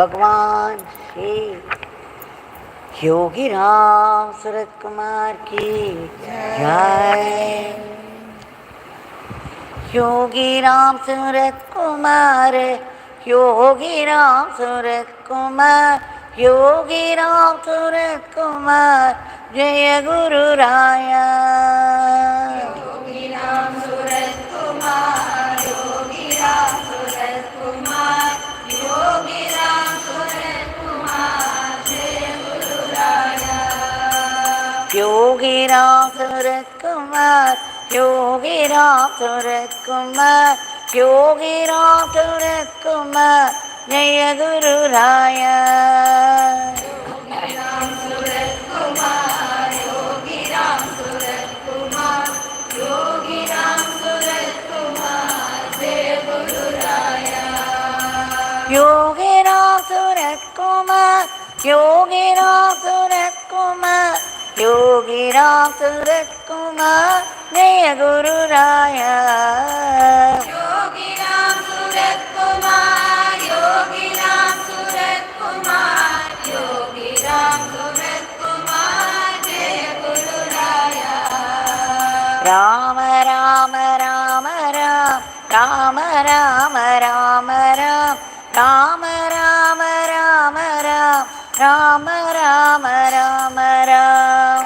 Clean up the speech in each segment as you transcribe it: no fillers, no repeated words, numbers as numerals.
भगवान श्री योगी राम सूरत कुमार की जय। योगी राम सूरत कुमार, योगी राम सूरत कुमार, योगी राम सूरत कुमार, जय गुरु राया। योगी राम सूरत कुमार, योगी राम सूरत कुमार, योगी राम सूरत कुमार, जय गुरु राया। योगी राम सूरत कुमार, योगी राम सूरत कुमार, योगी राम सूरत कुमार, जय गुरु राया। योगी राम सूरत कुमार, योगी राम सूरत कुमार, योगी राम सूरत कुमार, जय गुरु राया। योगी राम सूरत कुमार, योगी राम सूरत कुमार, योगी राम सूरत कुमार, जय गुरु राया। योगी राम सूरत कुमार, योगी राम सूरत कुमार, योगी राम सूरत कुमार, जय गुरु राया। Ram Ram Ram Ram, Ram Ram Ram Ram, Ram Ram Ram Ram, Ram Ram Ram Ram,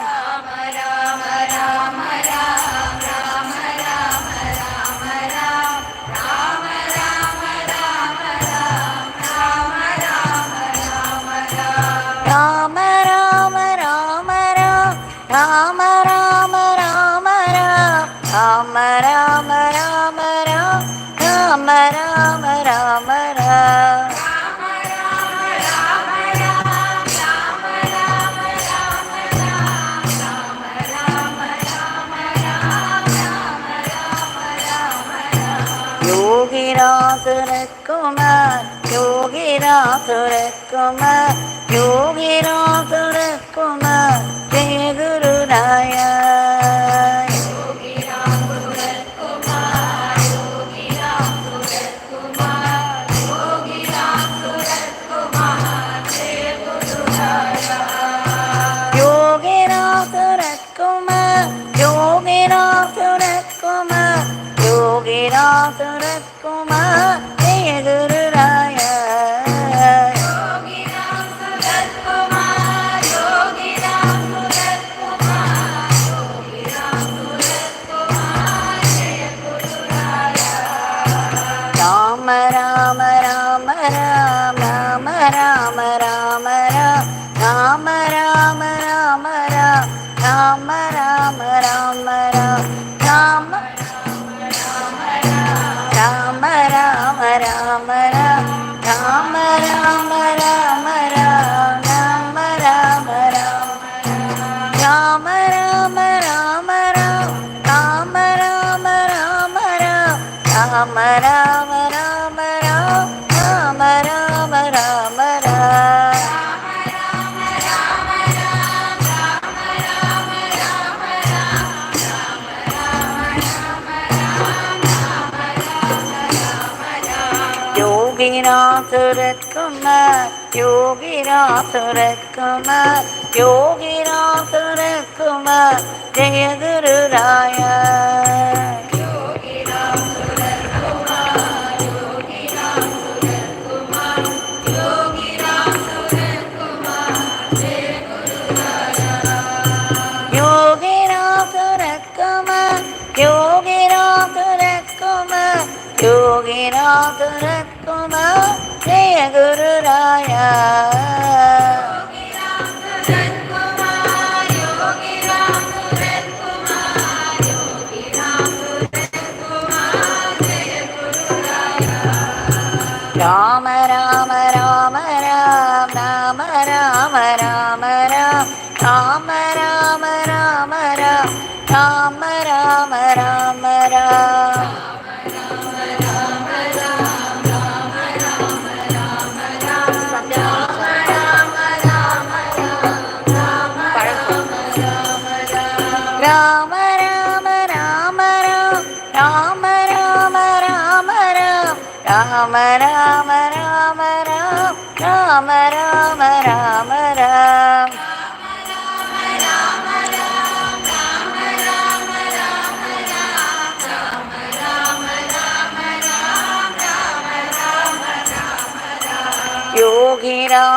Rama Rama Rama Rama Rama Rama Rama Rama Rama Rama Yogi Ramsuratkumar, Yogi Ramsuratkumar, Yogi Ramsuratkumar, Jai Guru Raya. Yogi Ramsuratkumar, Yogi Ramsuratkumar, Yogi Ramsuratkumar, Jai Guru Raya. Yogi Ramsuratkumar, Yogi Ramsuratkumar, Yogi Ramsuratkumar, Jai Guru Raya. Yogi Ramsuratkumar, Yogi Ramsuratkumar, Yogi Ramsuratkumar, Jai Guru Raya. Rama Rama Rama Rama, Rama Rama Rama Rama, Rama Rama Rama Rama, Rama Rama Rama Rama, Rama Rama Rama Rama, Rama Rama Rama Rama, Rama Rama Rama Rama, Rama Rama Rama Rama, Rama Rama Rama Rama, Rama Rama Rama Rama. Yogi Ramsuratkumar, Yogi Ramsuratkumar, Yogi Ramsuratkumar, Jai Guru Raya. Yogi Ramsuratkumar, Yogi Ramsuratkumar, Yogi Ramsuratkumar, Jai Guru Raya. Yogi Ramsuratkumar, Yogi Ramsuratkumar, Yogi Ramsuratkumar, Jai Guru Raya. Yogi Ramsuratkumar, Yogi Ramsuratkumar, Yogi Ramsuratkumar, Jai Guru Raya. Rama Rama Rama Rama, Rama Rama Rama Rama, Rama Rama Rama Rama, Rama Rama Rama. Rama Rama Rama Rama, Rama Rama Rama Rama, Rama Rama Rama Rama,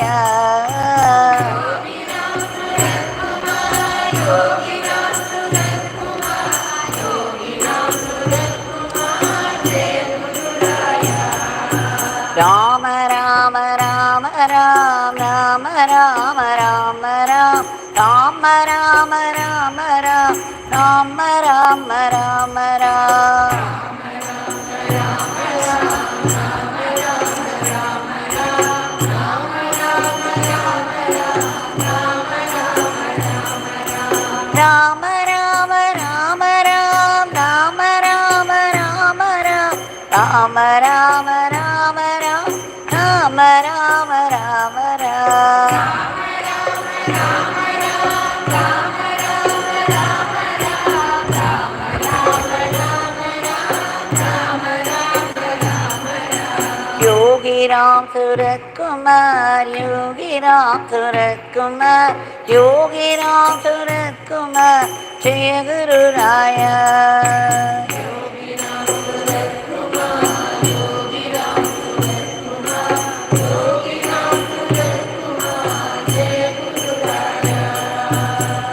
Gururaya. Rama Rama Rama Ram Rama Rama Rama Ram Rama Rama Rama Ram Rama Rama Rama Ram Rama Rama Rama Ram Rama Rama Rama Ram Rama Rama Rama Ram Rama Rama Rama Ram Yogi Ramsuratkumar Yogi Ramsuratkumar Yogi Ramsuratkumar Jaya Guru Raya.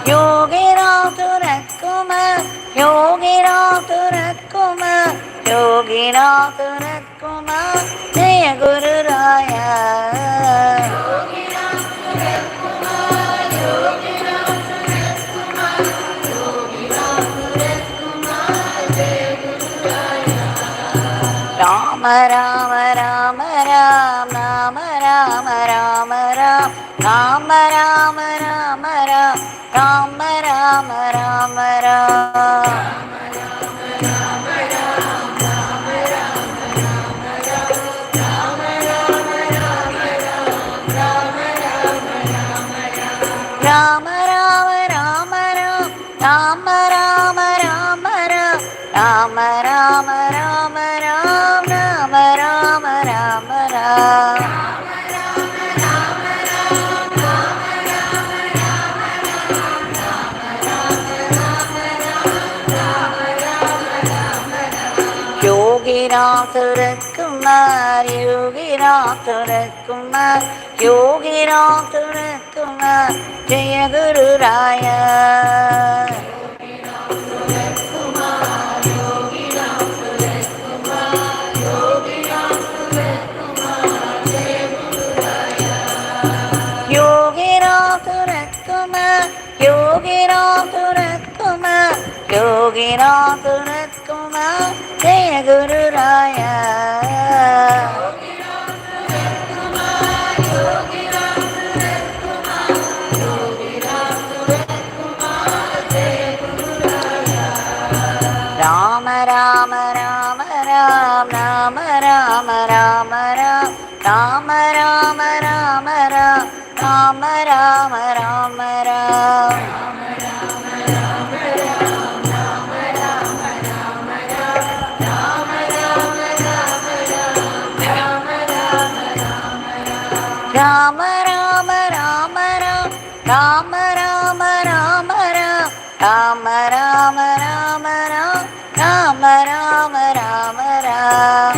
Yogi Ramsuratkumar Yogi Ramsuratkumar Yogi Ramsuratkumar Jaya Guru Raya. Rama Rama Rama Ram Rama Rama Rama Ram Rama Rama Rama Ram Rama Rama Rama Ram Rama Rama Rama Ram Rama Rama Rama Ram Rama Rama Rama Ram Rama Rama Rama Ram Yogi Ramsuratkumar Yogi Ramsuratkumar Yogi Ramsuratkumar Jaya Guru Raya. Yogi Ramsuratkumar Yogi Ramsuratkumar Yogi Ramsuratkumar Jaya Guru Raya. Rama Rama Rama Ram Rama Rama Rama Ram Rama Rama Rama Ram Rama Rama Rama Ram Rama Rama Rama Ram Rama Rama Rama Ram Rama Rama Rama Ram Rama Rama Rama Ram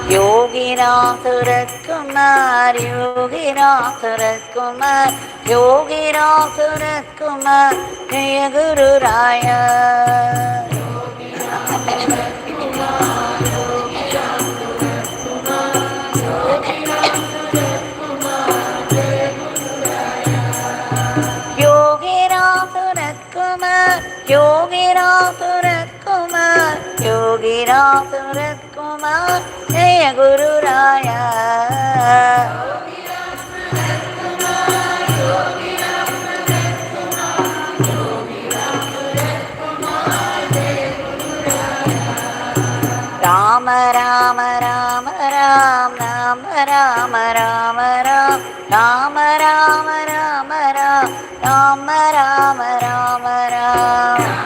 Yogi Ramsuratkumar Yogi Ramsuratkumar Yogi Ramsuratkumar Jaya Guru Raya. Yogi Ramsuratkumar Yogi Ramsuratkumar Yogi Ramsuratkumar Jaya Guru Raya. Rama Rama Rama Ram Rama Rama Rama Ram Rama Rama Rama Ram Rama Rama Rama Ram Rama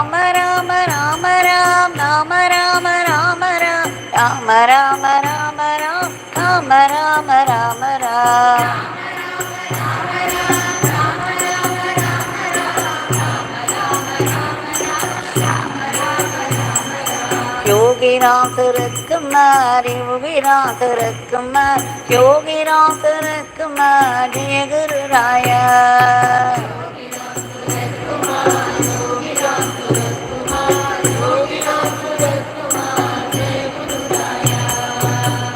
Rama Rama Rama Ram, Rama Rama Rama Ram, Rama Rama Rama Ram, Rama Rama Rama Ram. Yogi Ramsuratkumar, Yogi Ramsuratkumar, Yogi Ramsuratkumar, Jai Guru Raya.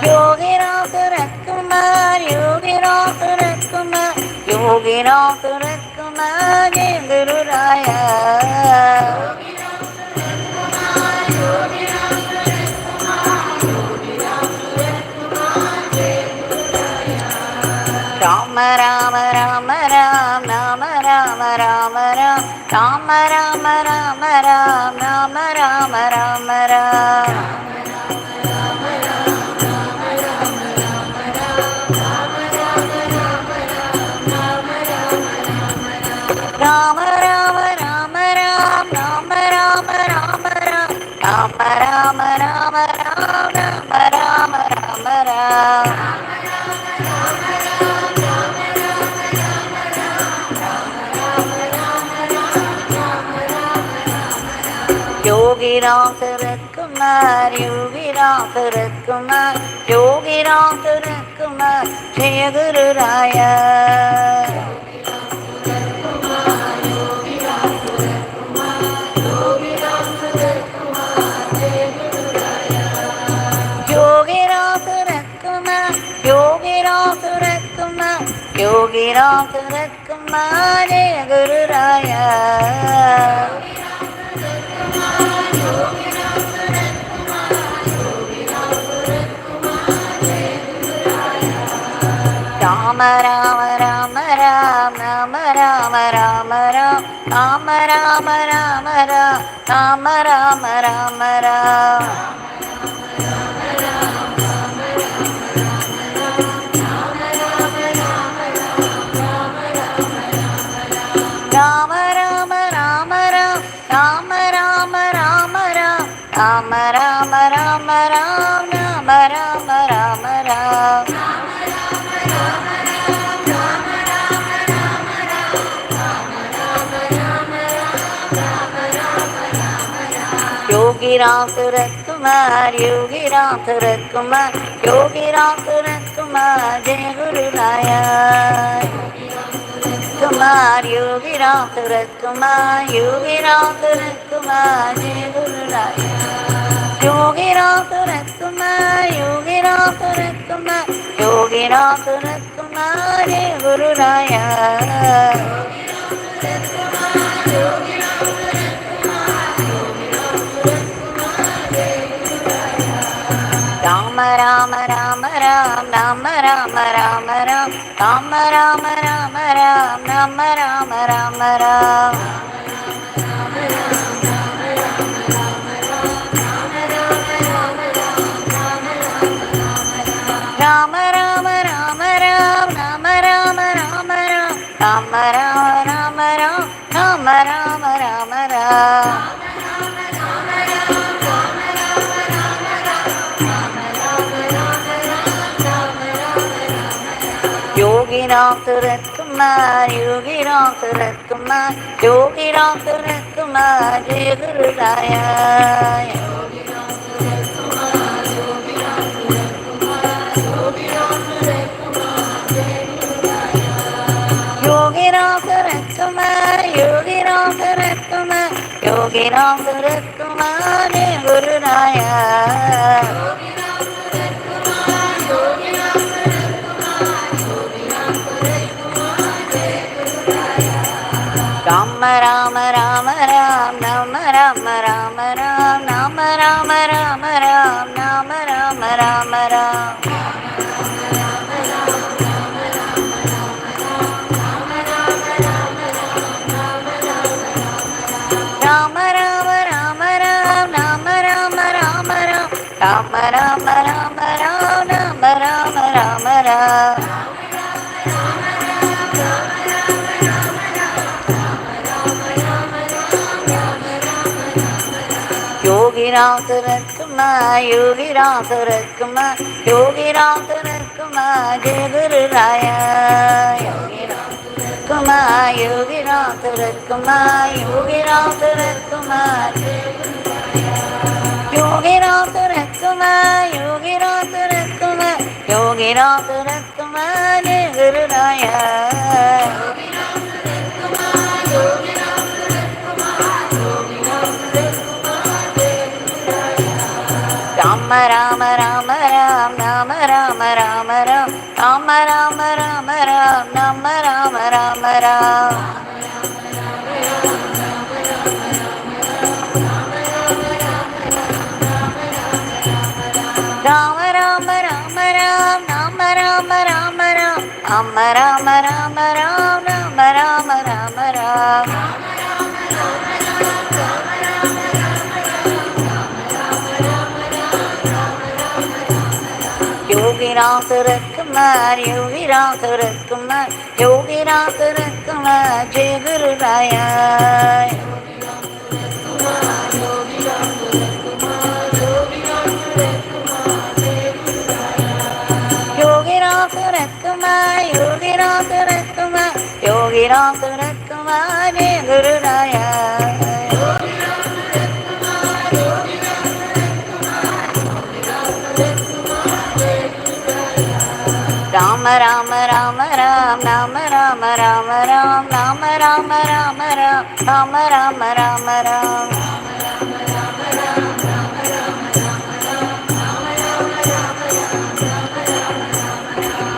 Yogi Ramsuratkumar, Yogi Ramsuratkumar, Yogi Ramsuratkumar, Jai Guru Raya. Rama Rama Rama Ram, Rama Rama Rama Ram, Rama Rama Rama Ram, Rama Rama Rama Ram. Rama Rama Rama Ram, Rama Rama Rama Ram, Rama Rama Rama Ram, Rama Rama Rama Ram. Yogi Ramsuratkumar, Yogi Ramsuratkumar, Yogi Ramsuratkumar, Jai Guru Raya. Yogi Ramsuratkumar, Yogi Ramsuratkumar, Yogi Ramsuratkumar, Jai Guru Raya. Rama Rama Rama Ram, Rama Rama Rama Ram, Rama Rama Rama Ram, Rama Rama Rama Ram. Rama Rama Rama Ram, Rama Rama Rama Ram, Rama Rama Rama Ram, Rama Rama Rama Ram. Yogi Ramsuratkumar, Yogi Ramsuratkumar, Yogi Ramsuratkumar, Jai Guru Raya. Kumar, Yogi Ramsuratkumar, Yogi Ramsuratkumar, Jai Guru Raya. Yogi Ramsuratkumar, Yogi Ramsuratkumar, Yogi Ramsuratkumar, Jai Guru Raya. Rama Rama Rama Ram, Rama Rama Rama Ram, Rama Rama Rama Ram, Rama Rama Rama Ram. Rama Rama Rama Ram, Rama Rama Rama Ram, Rama Rama Rama Ram, Rama Rama Rama Ram. Yogi Ramsuratkumar, Yogi Ramsuratkumar, Yogi Ramsuratkumar, Jai Guru Raya. Yogi Ramsuratkumar, Yogi Ramsuratkumar, Yogi Ramsuratkumar, Jai Guru Raya. Yogi Ramsuratkumar, Yogi Ramsuratkumar, Yogi Ramsuratkumar, Jai Guru Raya. Rama Rama Rama Ram, Rama Rama Rama Ram, Rama Rama Rama Ram, Rama Rama Rama Ram. Rama Rama Rama Ram, Rama Rama Rama Ram, Rama Rama Rama Ram, Rama Rama Rama Ram. Yogi Ramsuratkumar, Yogi Ramsuratkumar, Yogi Ramsuratkumar, Jai Guru Raya. Yogi Ramsuratkumar, Yogi Ramsuratkumar, Yogi Ramsuratkumar, Yogi Ramsuratkumar, Yogi Ramsuratkumar, Yogi Ramsuratkumar, Jai Guru Raya. Rama Rama Rama Ram, Rama Rama Rama Ram, Rama Rama Rama Ram, Rama Rama Rama Ram. Rama Rama Rama Ram, Rama Rama Rama Ram, Rama Rama Rama Ram, Rama Rama Rama Ram. Yogi Ramsuratkumar, Yogi Ramsuratkumar, Yogi Ramsuratkumar, Jai Guru Raya. Yogi Ramsuratkumar, Yogi Ramsuratkumar, Yogi Ramsuratkumar, Jai Guru Raya. Rama Rama Rama Ram, Rama Rama Rama Ram, Rama Rama Rama Ram, Rama Rama Rama Ram.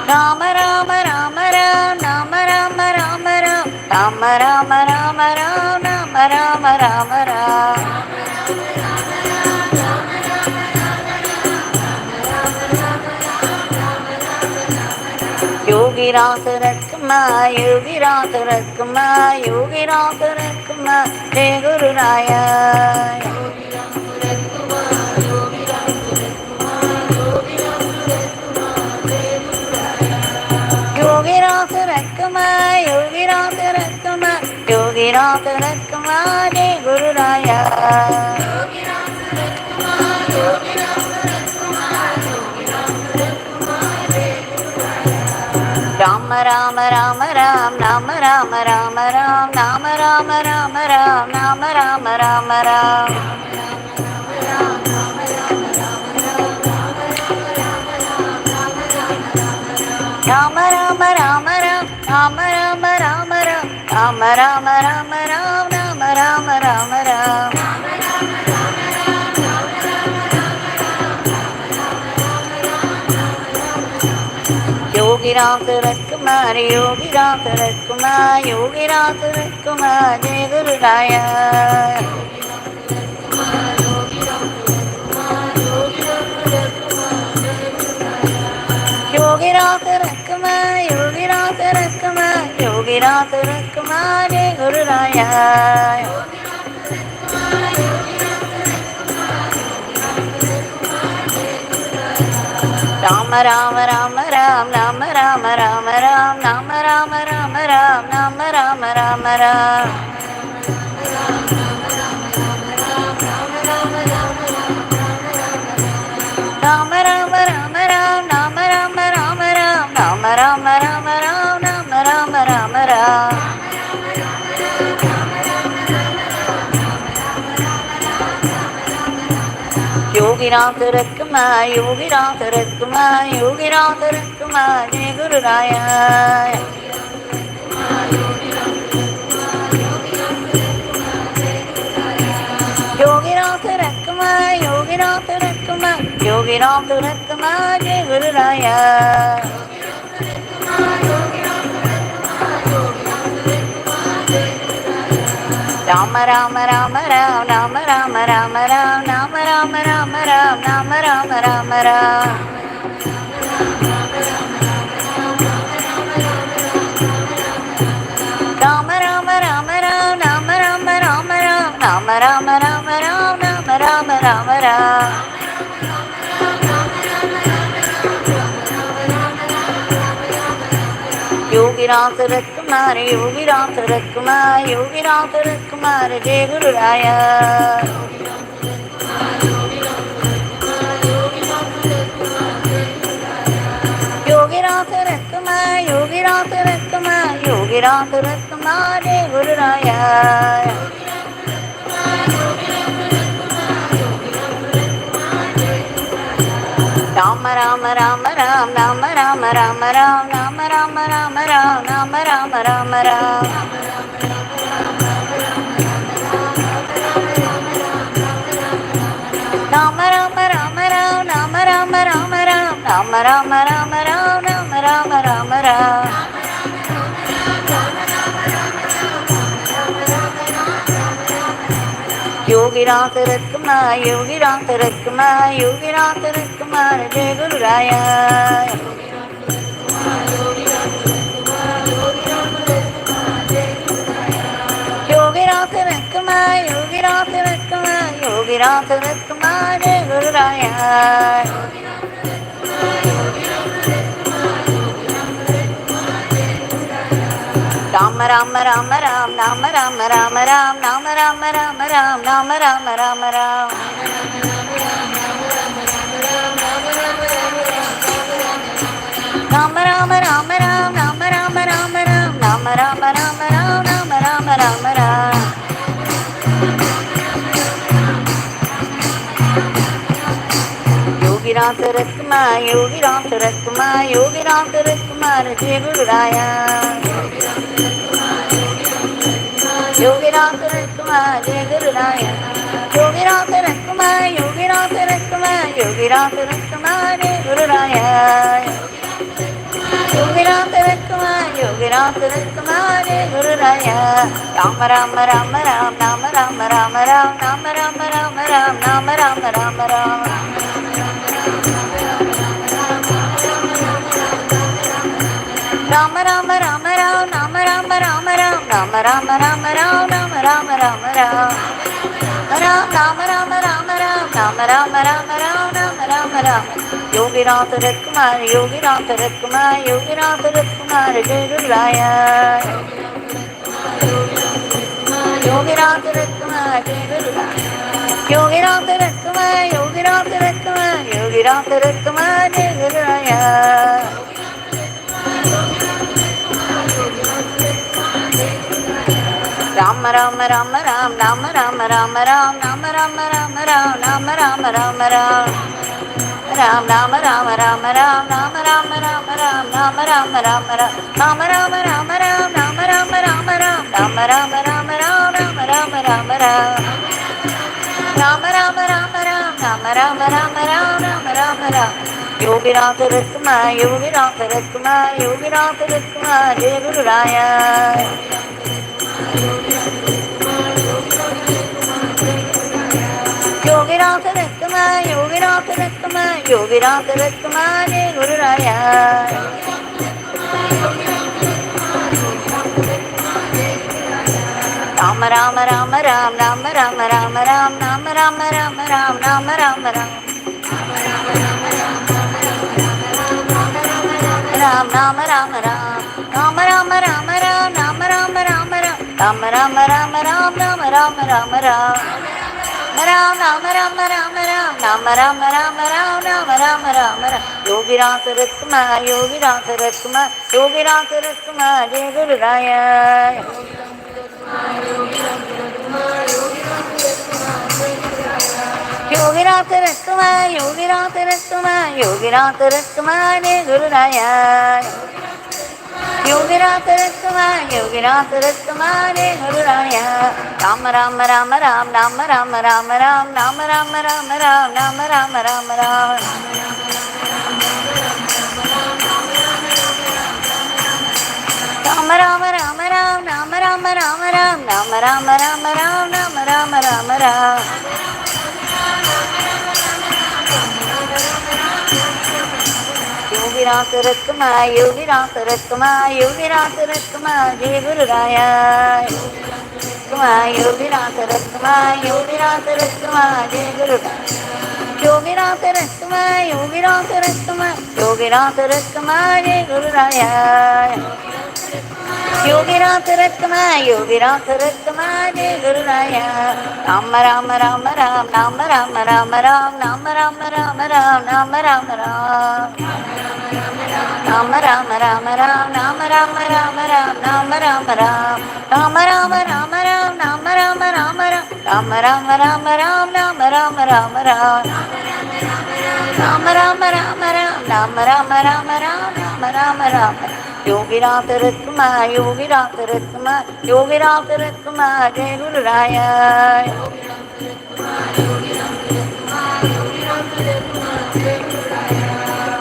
Rama Rama Rama Ram, Rama Rama Rama Ram, Rama Rama Rama Ram, Rama Rama Rama Ram. Yogi Ramsuratkumar, Yogi Ramsuratkumar, Yogi Ramsuratkumar, Jai Guru Raya. Yogi Ramsuratkumar, Yogi Ramsuratkumar, Yogi Ramsuratkumar, Jai Guru Raya. Rama Rama Rama Ram, Rama Rama Rama Ram, Rama Rama Rama Ram, Rama Rama Rama Ram. Rama Rama Rama Ram, Rama Rama Rama Ram, Rama Rama Rama Ram, Rama Rama Rama Ram. Yogi Ramsuratkumar, Yogi Ramsuratkumar, Yogi Ramsuratkumar, Jai Guru Raya. Yogi Ramsuratkumar, Yogi Ramsuratkumar, Yogi Ramsuratkumar, Jai Guru Raya. Rama Rama Rama Ram, Rama Rama Rama Ram, Rama Rama Rama Ram, Rama Rama Rama Ram. Rama Rama Rama Ram, Rama Rama Rama Ram, Rama Rama Rama Ram, Rama Rama Rama Ram. Yogi Ramsuratkumar, Yogi Ramsuratkumar, Yogi Ramsuratkumar, Jai Guru Raya. Yogi Ramsuratkumar, Yogi Ramsuratkumar, Yogi Ramsuratkumar, Jai Guru Raya. Rama Rama Rama Ram, Rama Rama Rama Ram, Rama Rama Rama Ram, Rama Rama Rama Ram. Rama Rama Rama Ram, Rama Rama Rama Ram, Rama Rama Rama Ram, Rama Rama Rama Ram. Yogi Ramsuratkumar, Yogi Ramsuratkumar, Yogi Ramsuratkumar, Jai Guru Raya. Ramsuratkumar Jai Guru Raya. Rama Rama Rama Ram Rama Rama Rama Ram Rama Rama Rama Ram Rama Rama Rama Ram. Rama Rama Rama Ram Rama Rama Rama Ram Rama Rama Rama Ram Rama Rama Rama Ram. Yogi Ramsuratkumar Yogi Ramsuratkumar Yogi Ramsuratkumar Jai Guru Raya. Yogi Ramsuratkumar Yogi Ramsuratkumar Yogi Ramsuratkumar Jai Guru Raya. Rama Rama Rama Ram Rama Rama Rama Ram Rama Rama Rama Ram Rama Rama Rama Ram. Rama Rama Rama Ram Rama Rama Rama Ram Rama Rama Rama Ram Rama Rama Rama Ram. Yogi Ramsuratkumar Yogi Ramsuratkumar Yogi Ramsuratkumar Jai Guru Raya. Yogi Ramsuratkumar Jai Guru Raya. Yogi Ramsuratkumar Yogi Ramsuratkumar Yogi Ramsuratkumar Jai Guru Raya. Yogi Ramsuratkumar Yogi Ramsuratkumar Jai Guru Raya. Rama Rama Rama Ram Rama Rama Rama Ram Rama Rama Rama Ram Rama Rama Rama Ram. Rama Rama Rama Ram Rama Rama Rama Ram Rama Rama Rama Ram Rama Rama Rama Ram. Rama Rama Rama Ram Rama Rama Rama Ram Rama Rama Rama. Yogi Ramsuratkumar Yogi Ramsuratkumar Yogi Ramsuratkumar Jai Guru Raya. Yogi Ramsuratkumar Jai Guru Raya. Yogi Ramsuratkumar Yogi Ramsuratkumar Yogi Ramsuratkumar Jai Guru Raya. Rama Rama Rama Ram Rama Rama Rama Ram Rama Rama Rama Ram Rama Rama Rama Ram. Ram Rama Rama Rama Ram Rama Rama Rama Ram Rama Rama Rama Ram Rama Rama Rama Ram Rama Rama Rama Ram Rama Rama Rama Ram Rama Rama Rama Ram. Rama Rama Rama Ram Rama Rama Rama Ram Rama Rama Ram. Yogi Ramsuratkumar Yogi Ramsuratkumar Yogi Ramsuratkumar Jai Guru Raya. Yogi Ramsuratkumar Yogi Ramsuratkumar Yogi Ramsuratkumar Jai Guru Raya. Rama Rama Rama Ram Rama Rama Rama Ram Rama Rama Rama Ram Rama Rama Ram. Ram Rama Rama Ram Rama Rama Rama Ram Rama Rama Rama Ram Rama Rama Rama Ram Rama Rama Rama Ram. Ram Rama Rama Rama Ram Rama Rama Rama Ram Rama Rama Rama Ram. Yogi Ramsuratkumar Yogi Ramsuratkumar Yogi Ramsuratkumar Jai Guru Raya. Yogi Ramsuratkumar Yogi Ramsuratkumar Yogi Ramsuratkumar Jai Guru Raya. Yogi Ramsuratkumar Yogi Ramsuratkumar Jai Guru Raya. Rama Rama Rama Ram Rama Rama Rama Ram Rama Rama Rama Ram Rama Rama Rama Ram. Rama Rama Rama Ram Rama Rama Rama Ram Rama Rama Rama Ram Rama Rama Rama Ram. Yogi Ramsuratkumar Yogi Ramsuratkumar Yogi Ramsuratkumar Jai Guru Raya. Yogi Ramsuratkumar Yogi Ramsuratkumar Jai Guru Raya. Yogi Ramsuratkumar Yogi Ramsuratkumar Yogi Ramsuratkumar Jai Guru Raya. Yogi Ramsuratkumar Yogi Ramsuratkumar Jai Guru Raya. Rama Rama Rama Ram Rama Rama Rama Ram Rama Rama Rama Ram Rama Rama Ram. Rama Rama Rama Ram, Rama Rama Rama Ram, Rama Rama Ram, Rama Rama Rama Ram, Rama Rama Rama Ram, Rama Rama Rama Ram, Rama Rama Rama Ram, Rama Rama Rama Ram, Rama Rama Rama Ram, Rama Rama Rama. Yogi Ramsuratkumar, Yogi Ramsuratkumar, Yogi Ramsuratkumar, Jai Guru Raya.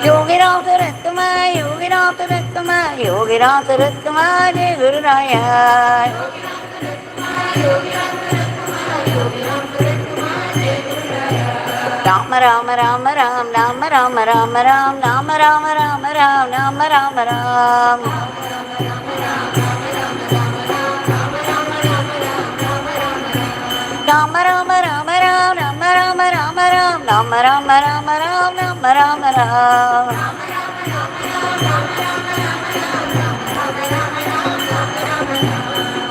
Yogi Ramsuratkumar, Yogi Ramsuratkumar, Yogi Ramsuratkumar, Jai Guru Raya. Rama Rama Rama Ram, Rama Rama Rama Ram, Rama Rama Rama Ram, Rama Rama Ram. Rama Rama Rama Ram, Rama Rama Rama Ram, Rama Rama Rama Ram, Rama Rama Ram.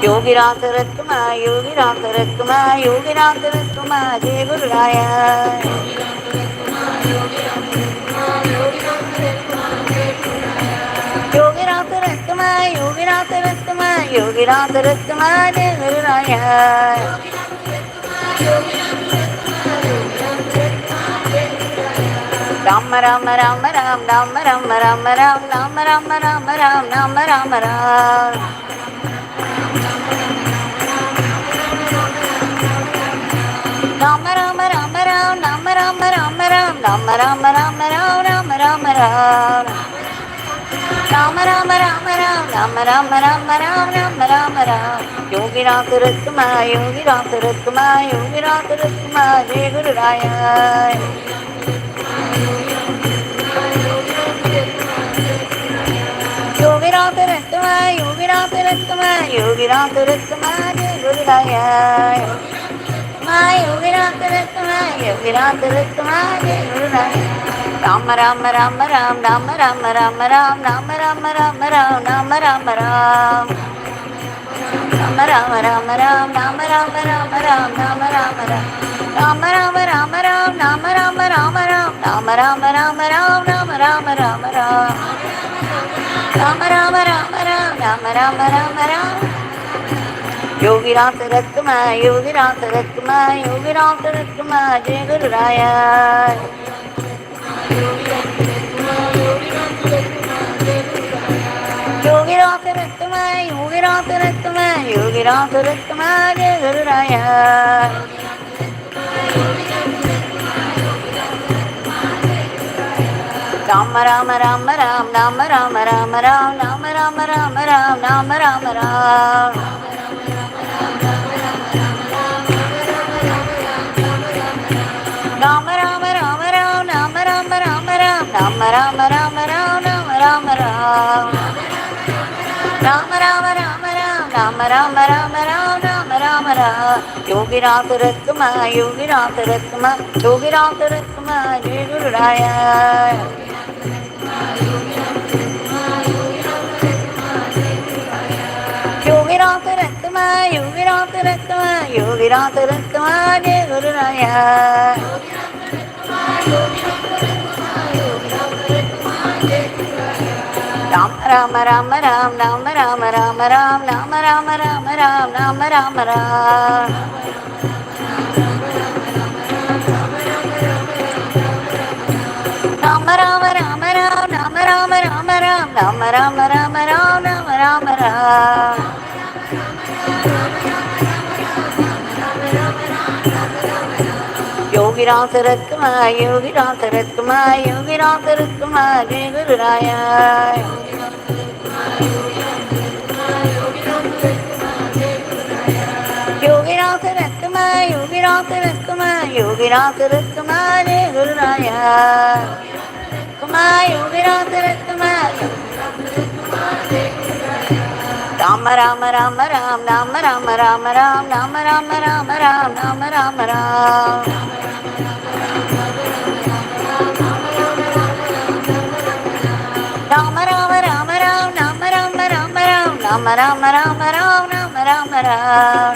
Yogi Ramsuratkumar, Yogi Ramsuratkumar, Yogi Ramsuratkumar, Jai Guru Raya. Yogi Ramsuratkumar, Yogi Ramsuratkumar, Yogi Ramsuratkumar, Jai Guru Raya. Rama Rama Rama Ram, Rama Rama Rama Ram, Rama Rama Rama Ram, Rama Rama Ram. Rama Rama Rama Ram, Rama Rama Rama Ram, Rama Rama Rama Ram, Rama Rama Ram. Rama Rama Rama Ram, Rama Rama Rama Ram, Rama Rama Ram. Yogi Ramsuratkumar, Yogi Ramsuratkumar, Yogi Ramsuratkumar, Jai Guru Raya. Yogi Ramsuratkumar, Yogi Ramsuratkumar, Yogi Ramsuratkumar, Jai Guru Raya. Yogi Ramsuratkumar, Yogi Ramsuratkumar, Jai Guru Raya. Rama Rama Rama Ram, Rama Rama Rama Ram, Rama Rama Rama Ram, Rama Rama Ram. Rama Rama Rama Ram, Rama Rama Rama Ram, Rama Rama Ram. Rama Rama Rama Ram, Rama Rama Rama Ram, Rama Rama Rama Ram, Rama Rama Rama Ram. Rama Rama Rama Ram, Rama Rama Rama Ram. Yogi Ramsuratkumar, Yogi Ramsuratkumar, Yogi Ramsuratkumar, Jai Guru Raya. Yogi Ramsuratkumar, Yogi Ramsuratkumar, Yogi Ramsuratkumar, Jai Guru Raya. Rama Rama Rama Ram, Rama Rama Rama Ram, Rama Rama Rama Ram, Rama Rama Ram. Rama Rama Rama Ram, Rama Rama Rama Ram, Rama Rama Rama Ram, Rama Rama Ram. Rama Rama Rama Ram, Rama Rama Rama Ram, Rama Rama Ram. Yogi Ramsuratkumar, Yogi Ramsuratkumar, Yogi Ramsuratkumar, Jai Guru Raya. Yogi Ramsuratkumar, Yogi Ramsuratkumar, Yogi Ramsuratkumar, Jai Guru Raya. Rama Rama Rama Ram, Rama Rama Rama Ram, Rama Rama Rama Ram, Rama Rama Ram. Rama Rama Rama Ram, Rama Rama Rama Ram, Rama Rama Rama Ram, Rama Rama Ram. Yogi Ramsuratkumar, Yogi Ramsuratkumar, Yogi Ramsuratkumar, Jai Guru Raya. Yogi Ramsuratkumar, Yogi Ramsuratkumar, Yogi Ramsuratkumar, Jai Guru Raya. Yogi Ramsuratkumar, Rama Rama Rama Ram, Rama Rama Rama Ram, Rama Rama Rama Ram, Rama Rama Ram. Rama Rama Rama Ram, Rama Rama Rama Ram, Rama Rama Rama Ram, Rama Rama Ram.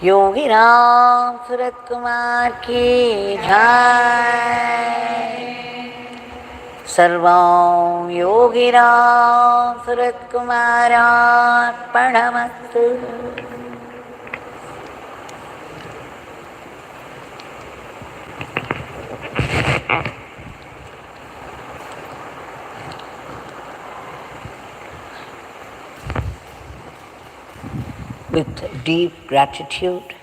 Yogi Ramsuratkumar ki jai. Sarvam Yogi Ramsuratkumar Arpanamastu. With deep gratitude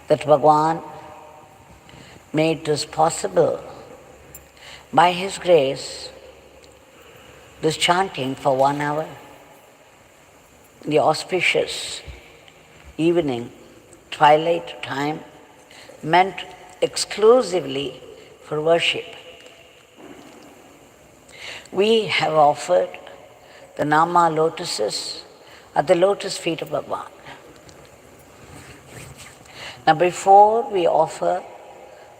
that Bhagwan made this possible by his grace, this chanting for 1 hour, the auspicious evening, twilight time, meant exclusively for worship. We have offered the Nama lotuses at the lotus feet of Bhagwan. Now before we offer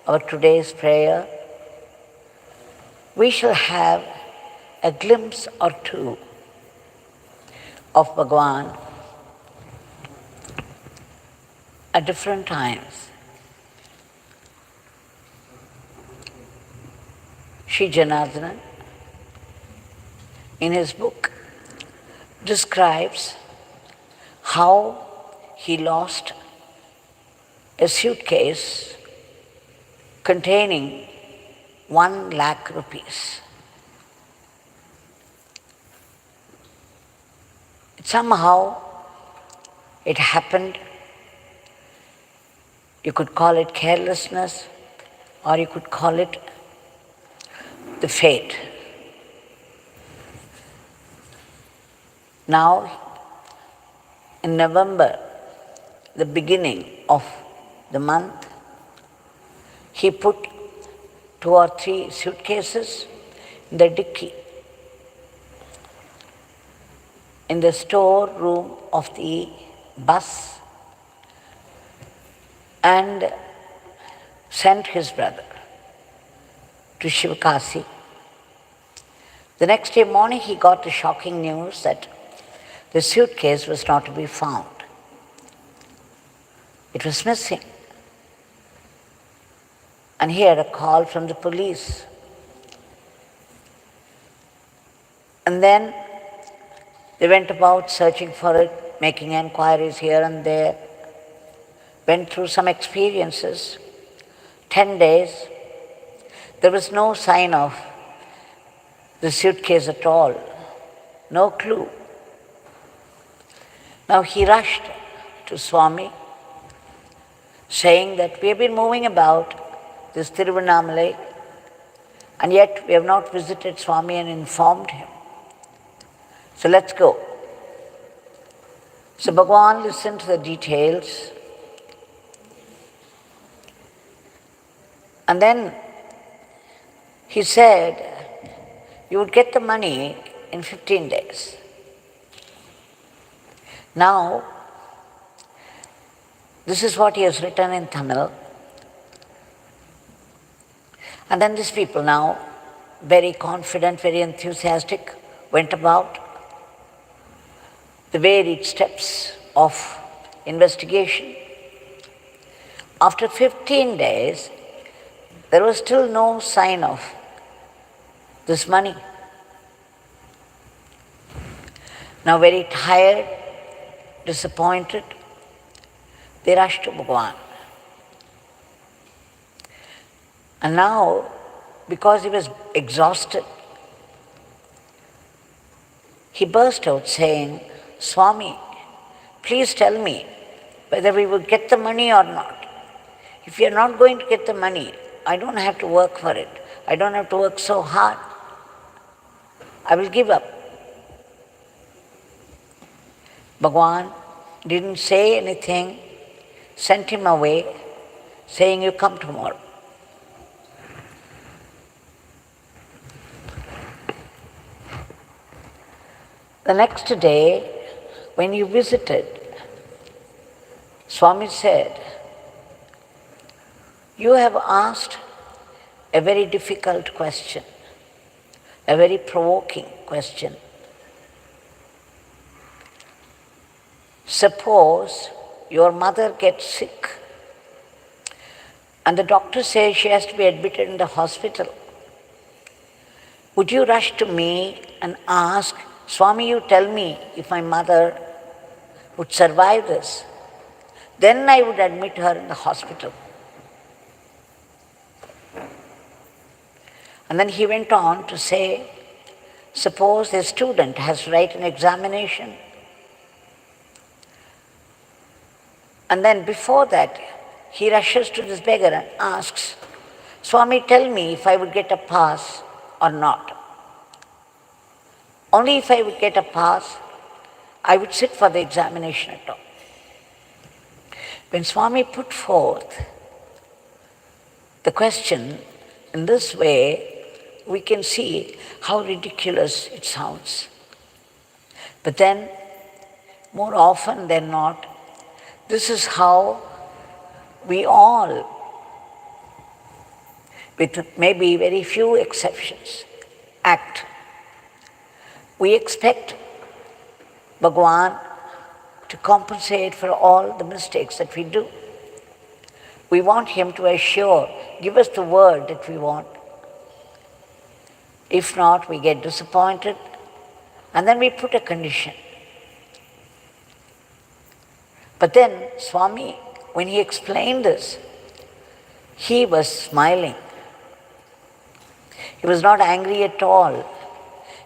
our today's prayer, we shall have a glimpse or two of Bhagwan at different times. Shri Janardhanan, in his book, describes how he lost a suitcase containing 1 lakh rupees. Somehow it happened. You could call it carelessness, or you could call it the fate. Now, in November, the beginning of the month, he put 2 or 3 suitcases in the dicky, in the storeroom of the bus, and sent his brother to Shivakasi. The next day morning, he got the shocking news that the suitcase was not to be found. It was missing. And he had a call from the police. And then they went about searching for it, making inquiries here and there, went through some experiences. 10 days, there was no sign of the suitcase at all, no clue. Now he rushed to Swami, saying that we have been moving about this Tiruvannamalai, and yet we have not visited Swami and informed him. So let's go. So Bhagwan listened to the details, and then he said, you would get the money in 15 days. Now, this is what he has written in Tamil. And then these people now, very confident, very enthusiastic, went about the varied steps of investigation. After 15 days, there was still no sign of this money. Now very tired, disappointed, they rushed to Bhagwan. And now, because he was exhausted, he burst out saying, Swami, please tell me whether we will get the money or not. If you are not going to get the money, I don't have to work for it. I don't have to work so hard. I will give up. Bhagwan didn't say anything, sent him away, saying, you come tomorrow. The next day, when you visited, Swami said, you have asked a very difficult question, a very provoking question. Suppose your mother gets sick and the doctor says she has to be admitted in the hospital, would you rush to me and ask, Swami, you tell me if my mother would survive this? Then I would admit her in the hospital. And then he went on to say, suppose a student has to write an examination. And then before that, he rushes to this beggar and asks, Swami, tell me if I would get a pass or not. Only if I would get a pass, I would sit for the examination at all. When Swami put forth the question in this way, we can see how ridiculous it sounds. But then, more often than not, this is how we all, with maybe very few exceptions, act. We expect Bhagwan to compensate for all the mistakes that we do. We want him to assure, give us the word that we want. If not, we get disappointed, and then we put a condition. But then Swami, when he explained this, he was smiling. He was not angry at all,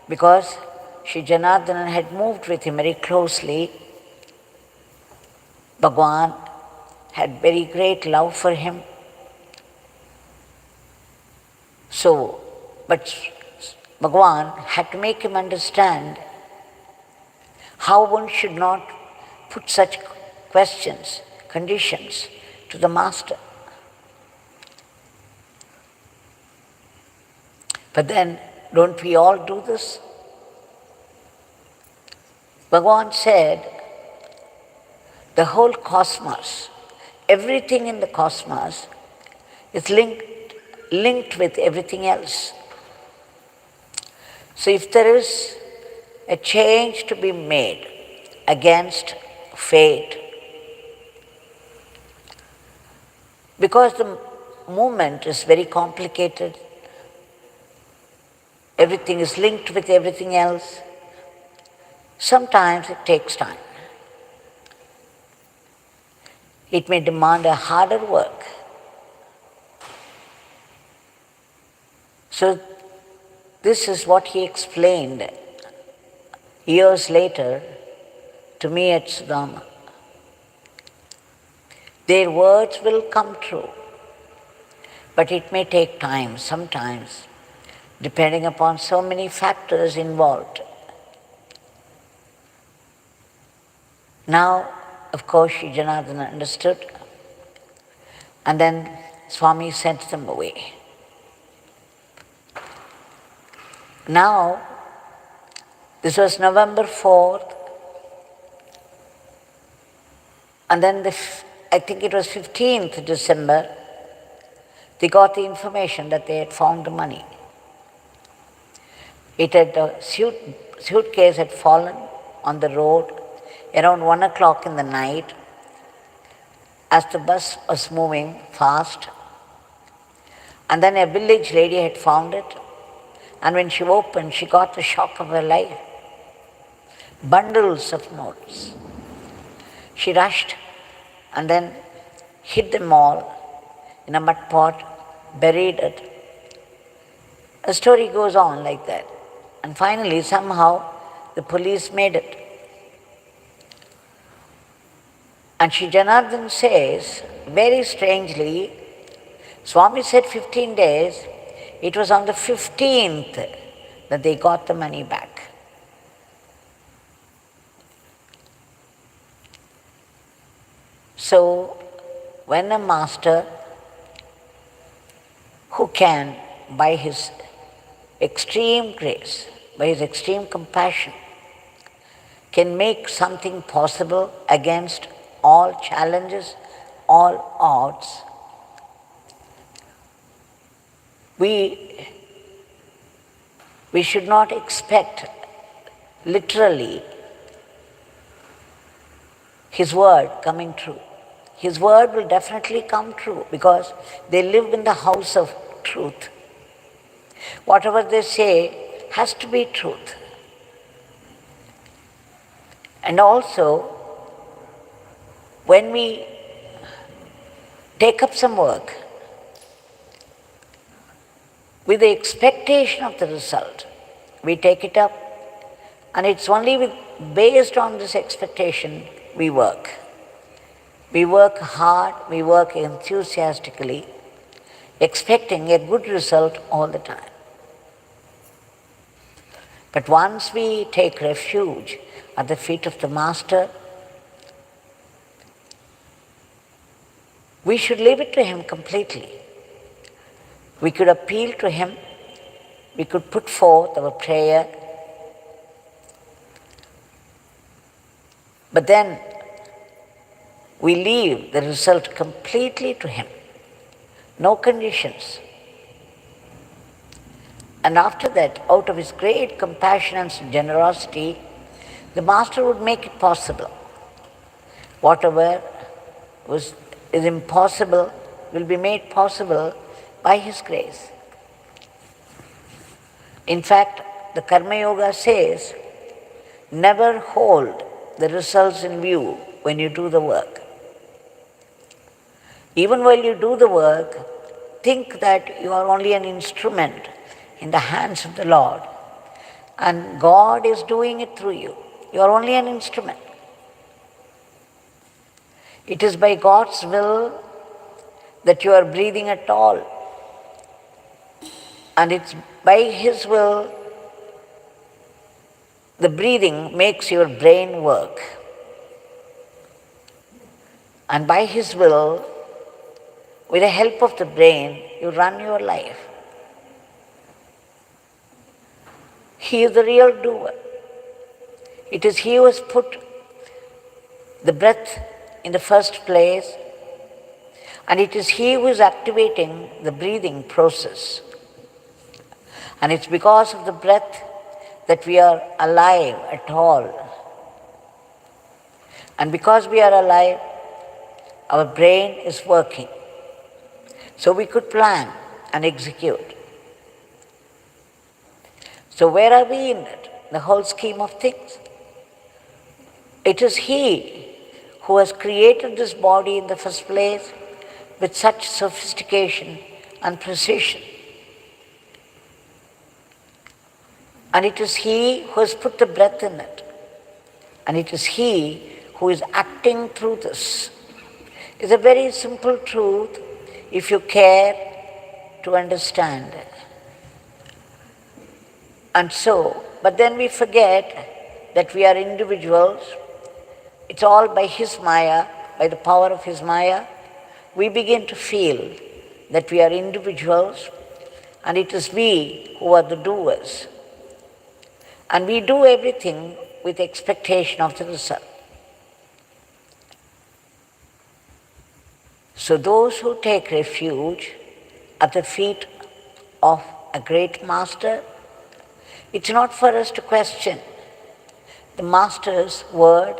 because Shri Janardhanan had moved with him very closely. Bhagwan had very great love for him. But Bhagwan had to make him understand how one should not put such questions, conditions to the master. But then, don't we all do this? Bhagwan said, the whole cosmos, everything in the cosmos is linked with everything else. So if there is a change to be made against fate, because the movement is very complicated, everything is linked with everything else, sometimes it takes time. It may demand a harder work. So this is what he explained years later to me at Sudama. Their words will come true, but it may take time sometimes, depending upon so many factors involved. Now, of course, Shri Janardhanan understood, and then Swami sent them away. Now, this was November 4th, and then I think it was 15th December, they got the information that they had found the money. The suitcase had fallen on the road around 1 o'clock in the night as the bus was moving fast. And then a village lady had found it, and when she opened, she got the shock of her life. Bundles of notes. She rushed and then hid them all in a mud pot, buried it. The story goes on like that. And finally, somehow, the police made it. And Shri Janardhanan says, very strangely, Swami said 15 days, it was on the 15th that they got the money back. So, when a master who can, by his extreme grace, by his extreme compassion, can make something possible against all challenges, all odds, we should not expect literally His word coming true. His word will definitely come true because they live in the house of truth. Whatever they say has to be truth. And also, when we take up some work with the expectation of the result, we take it up, and it's only based on this expectation we work. We work hard, we work enthusiastically, expecting a good result all the time. But once we take refuge at the feet of the Master, we should leave it to Him completely. We could appeal to Him, we could put forth our prayer, but then we leave the result completely to Him. No conditions. And after that, out of His great compassion and generosity, the Master would make it possible. Whatever is impossible will be made possible by His grace. In fact, the Karma Yoga says, never hold the results in view when you do the work. Even while you do the work, think that you are only an instrument in the hands of the Lord, and God is doing it through you. You are only an instrument. It is by God's will that you are breathing at all, and it's by His will the breathing makes your brain work, and by His will, with the help of the brain, you run your life. He is the real doer. It is He who has put the breath in the first place, and it is He who is activating the breathing process. And it's because of the breath that we are alive at all. And because we are alive, our brain is working. So we could plan and execute. So where are we in it? The whole scheme of things. It is He who has created this body in the first place with such sophistication and precision. And it is He who has put the breath in it. And it is He who is acting through this. It's a very simple truth if you care to understand. And so, but then we forget that we are individuals. It's all by His Maya, by the power of His Maya. We begin to feel that we are individuals, and it is we who are the doers. And we do everything with expectation of the result. So those who take refuge at the feet of a great Master, it's not for us to question the Master's word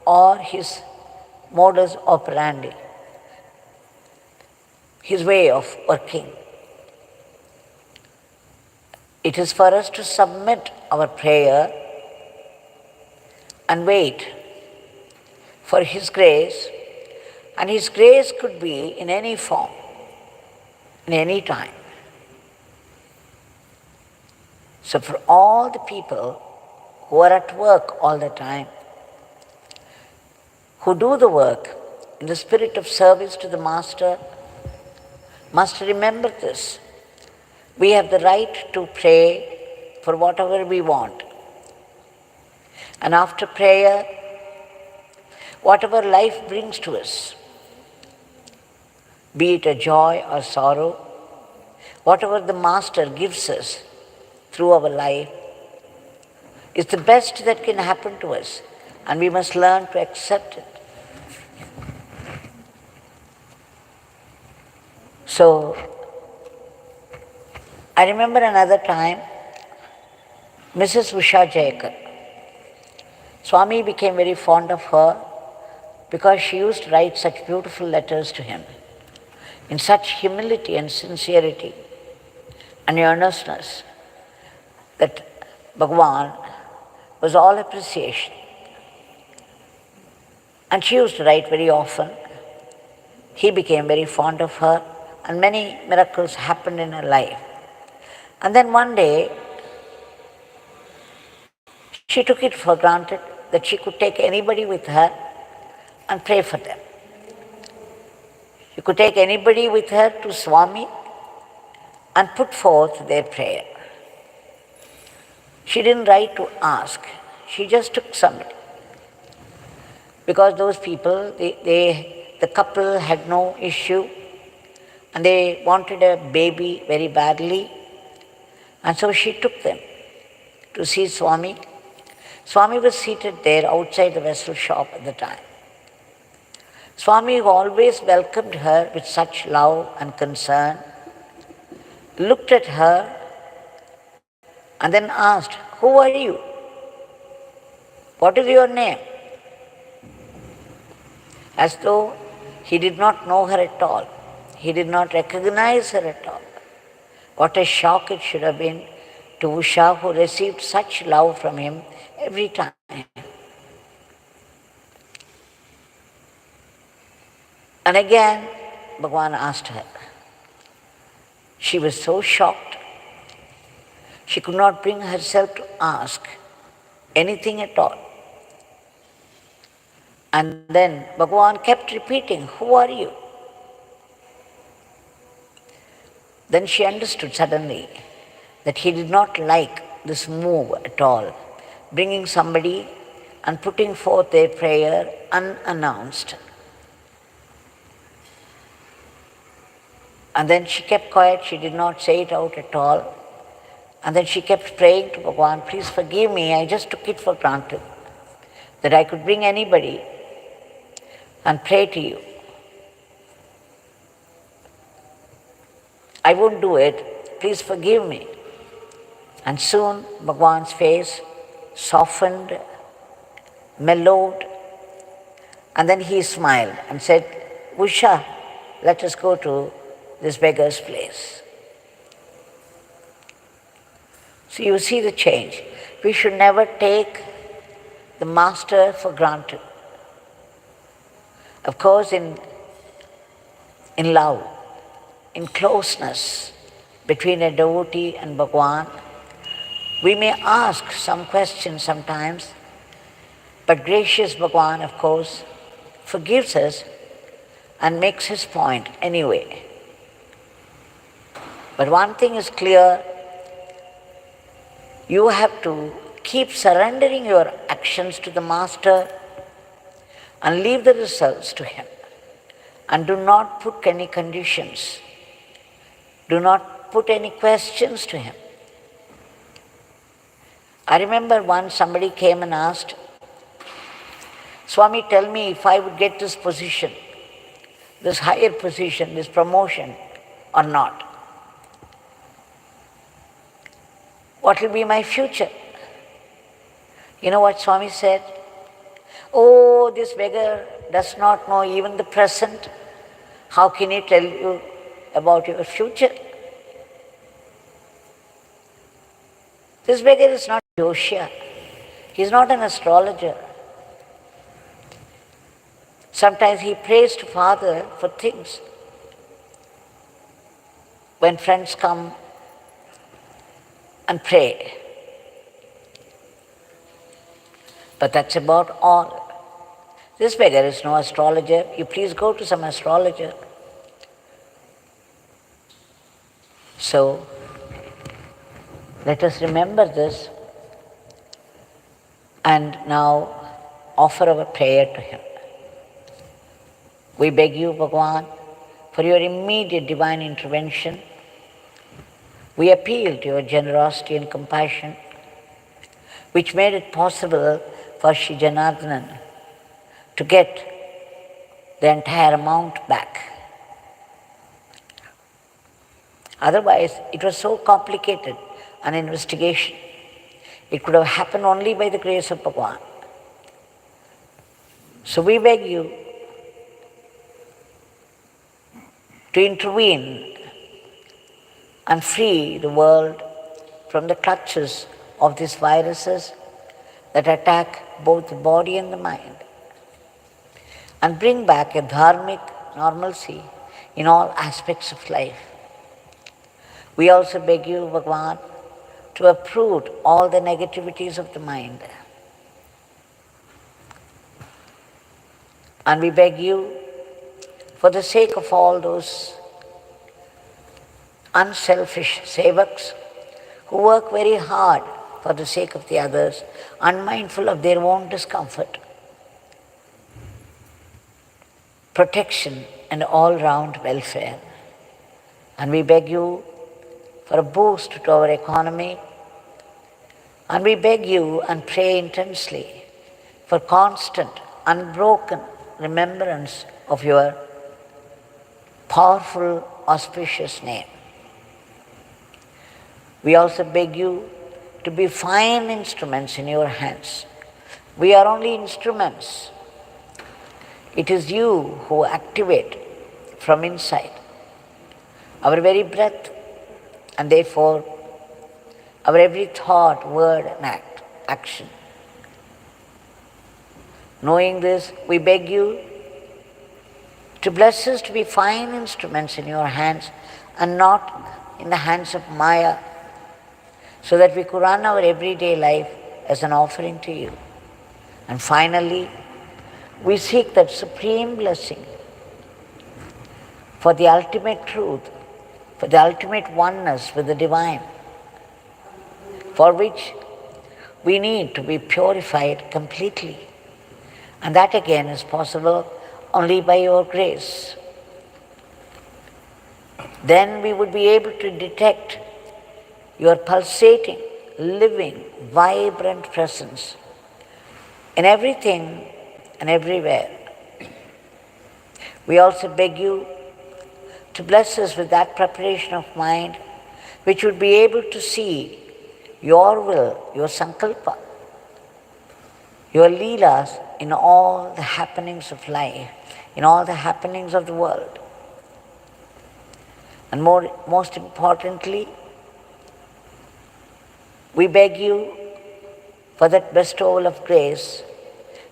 or His modus operandi, His way of working. It is for us to submit our prayer and wait for His grace, and His grace could be in any form, in any time. So for all the people who are at work all the time, who do the work in the spirit of service to the Master, must remember this. We have the right to pray for whatever we want. And after prayer, whatever life brings to us, be it a joy or sorrow, whatever the Master gives us through our life, is the best that can happen to us, and we must learn to accept it. So, I remember another time, Mrs. Usha Jayakar. Swami became very fond of her, because she used to write such beautiful letters to him in such humility and sincerity and earnestness that Bhagwan was all appreciation. And she used to write very often. He became very fond of her, and many miracles happened in her life. And then one day, she took it for granted that she could take anybody with her and pray for them. She could take anybody with her to Swami and put forth their prayer. She didn't write to ask. She just took somebody. Because those people, the couple had no issue and they wanted a baby very badly. And so she took them to see Swami. Swami was seated there outside the vessel shop at the time. Swami, who always welcomed her with such love and concern, looked at her and then asked, "Who are you? What is your name?" As though he did not know her at all. He did not recognize her at all. What a shock it should have been to Usha, who received such love from him every time. And again, Bhagwan asked her. She was so shocked. She could not bring herself to ask anything at all. And then Bhagwan kept repeating, "Who are you?" Then she understood suddenly that he did not like this move at all, bringing somebody and putting forth their prayer unannounced. And then she kept quiet, she did not say it out at all. And then she kept praying to Bhagwan, "Please forgive me, I just took it for granted that I could bring anybody and pray to you. I won't do it, please forgive me." And soon Bhagwan's face softened, mellowed, and then he smiled and said, "Usha, let us go to this beggar's place." So you see the change. We should never take the master for granted. Of course, in love, in closeness between a devotee and Bhagwan, we may ask some questions sometimes, but gracious Bhagwan, of course, forgives us and makes his point anyway. But one thing is clear, you have to keep surrendering your actions to the Master and leave the results to him. And do not put any conditions. Do not put any questions to him. I remember once somebody came and asked, "Swami, tell me if I would get this position, this higher position, this promotion or not. What will be my future?" You know what Swami said? "Oh, this beggar does not know even the present. How can he tell you about your future?" This beggar is not Jyoshya. He is not an astrologer. Sometimes he prays to Father for things. When friends come and pray. But that's about all. This beggar is no astrologer. You please go to some astrologer. So, let us remember this and now offer our prayer to him. We beg you, Bhagwan, for your immediate divine intervention. We appeal to your generosity and compassion, which made it possible for Shri Janardhanan to get the entire amount back. Otherwise, it was so complicated an investigation. It could have happened only by the grace of Bhagwan. So we beg you to intervene and free the world from the clutches of these viruses that attack both the body and the mind, and bring back a dharmic normalcy in all aspects of life. We also beg you, Bhagwan, to uproot all the negativities of the mind. And we beg you, for the sake of all those unselfish sevaks who work very hard for the sake of the others, unmindful of their own discomfort, protection and all-round welfare. And we beg you for a boost to our economy, and we beg you and pray intensely for constant, unbroken remembrance of your powerful, auspicious name. We also beg you to be fine instruments in your hands. We are only instruments. It is you who activate from inside our very breath, and therefore our every thought, word and action. Knowing this, we beg you to bless us to be fine instruments in your hands and not in the hands of Maya, so that we could run our everyday life as an offering to you. And finally, we seek that supreme blessing for the ultimate truth, for the ultimate oneness with the divine, for which we need to be purified completely. And that again is possible only by your grace. Then we would be able to detect your pulsating, living, vibrant presence in everything and everywhere. We also beg you to bless us with that preparation of mind which would be able to see your will, your sankalpa, your leelas in all the happenings of life, in all the happenings of the world. And most importantly, we beg you for that bestowal of grace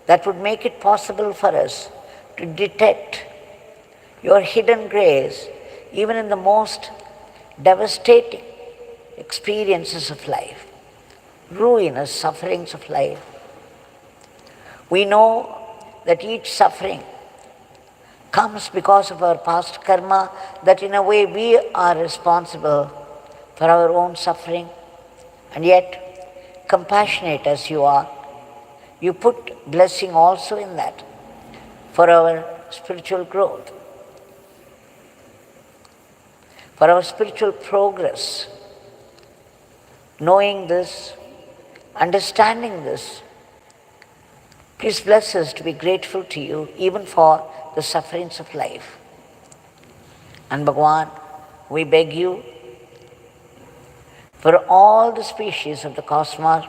that would make it possible for us to detect your hidden grace even in the most devastating experiences of life, ruinous sufferings of life. We know that each suffering comes because of our past karma, that in a way we are responsible for our own suffering. And yet, compassionate as you are, you put blessing also in that for our spiritual growth, for our spiritual progress. Knowing this, understanding this, please bless us to be grateful to you even for the sufferings of life. And Bhagwan, we beg you for all the species of the cosmos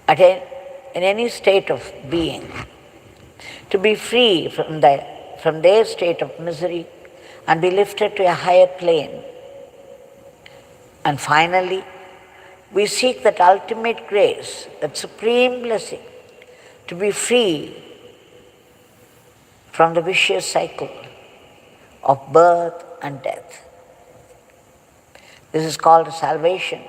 in any state of being to be free from their state of misery and be lifted to a higher plane. And finally, we seek that ultimate grace, that supreme blessing, to be free from the vicious cycle of birth and death. This is called salvation.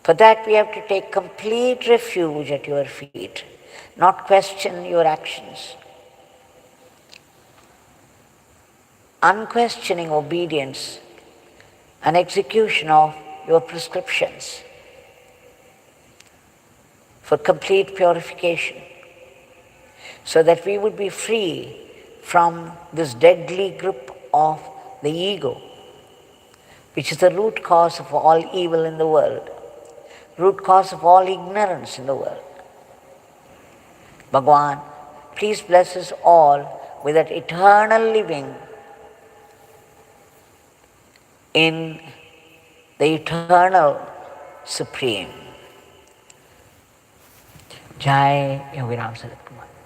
For that we have to take complete refuge at your feet, not question your actions. Unquestioning obedience and execution of your prescriptions for complete purification, so that we would be free from this deadly grip of the ego, which is the root cause of all evil in the world, root cause of all ignorance in the world. Bhagwan, please bless us all with that eternal living in the eternal supreme. Jai Yogi Ramsuratkumar.